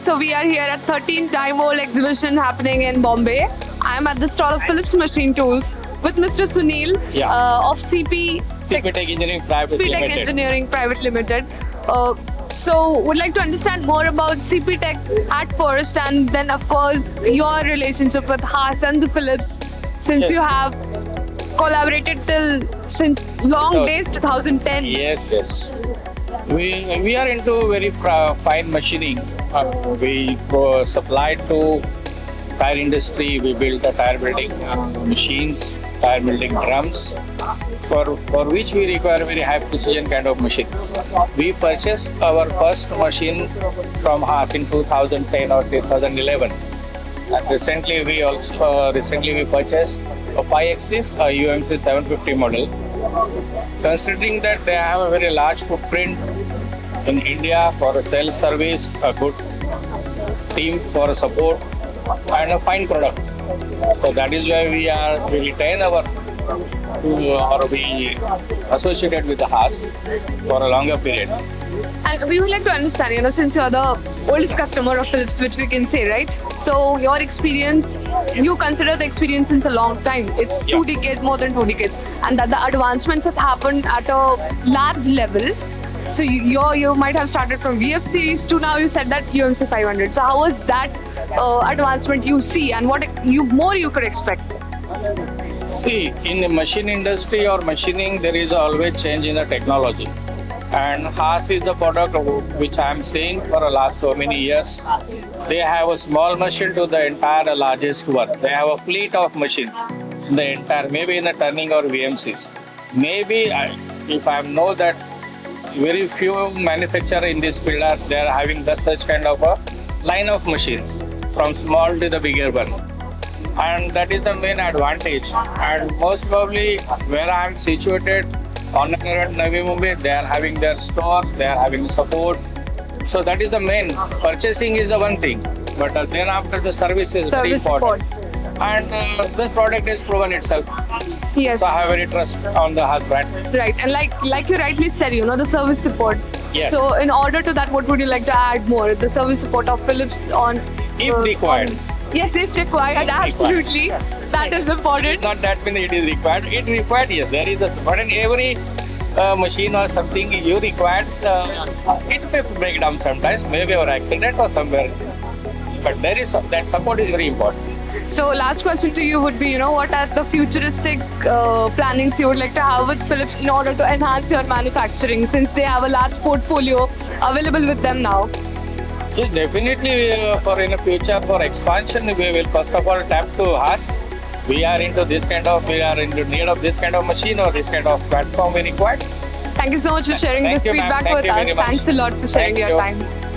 So we are here at 13th Die and Mould exhibition happening in Bombay. I'm at the stall of Phillips Machine Tools with Mr. Sunil of CP Tech Engineering Private Tech Limited. Engineering Private Limited. So would like to understand more about CP Tech at first, and then of course your relationship with Haas and the Phillips, since Yes. you have collaborated since long So- days, 2010. Yes. We are into very fine machining. We supply to tire industry. We build the tire building machines, tire building drums, for which we require very high precision kind of machines. We purchased our first machine from Haas in 2010 or 2011. And recently we purchased a 5-axis UMC 750 model. Considering that they have a very large footprint in India for a sales service, a good team for support, and a fine product. So that is why we retain we associated with the Haas for a longer period. And we would like to understand, since you're the oldest customer of Philips, which we can say, right? So your experience, you consider the experience since a long time. It's 2 decades, more than 2 decades. And that the advancements have happened at a large level. So you might have started from VMCs to now you said that UMC 500. So how was that advancement you see, and what more you could expect? See, in the machine industry or machining, there is always change in the technology. And Haas is the product which I am seeing for the last so many years. They have a small machine to the entire largest one. They have a fleet of machines in the entire, maybe in the turning or VMCs. Maybe if I know that very few manufacturers in this field are having such kind of a line of machines from small to the bigger one. And that is the main advantage. And most probably where I am situated, on Navi Mumbai, they are having their store, they are having support. So that is the main. Purchasing is the one thing, but then after the service is very important. And this product is proven itself. Yes. So I have very trust on the Haas brand. Right, and like you rightly said, the service support. Yes. So in order to that, what would you like to add more? The service support of Philips on... If required. Yes, if required, absolutely. That is important. Not that means it is required. It required, yes. There is a support, and every machine or something you require, it may break down sometimes, maybe or accident or somewhere. But there is that support is very important. So last question to you would be, what are the futuristic plannings you would like to have with Philips in order to enhance your manufacturing, since they have a large portfolio available with them now? Yes, definitely for in the future for expansion, we will first of all tap to Haas. We are into need of this kind of machine or this kind of platform we require. Thank you so much for sharing Thank this you, ma'am. feedback Thank with you us. very much. Thanks a lot for sharing Thank your you. time.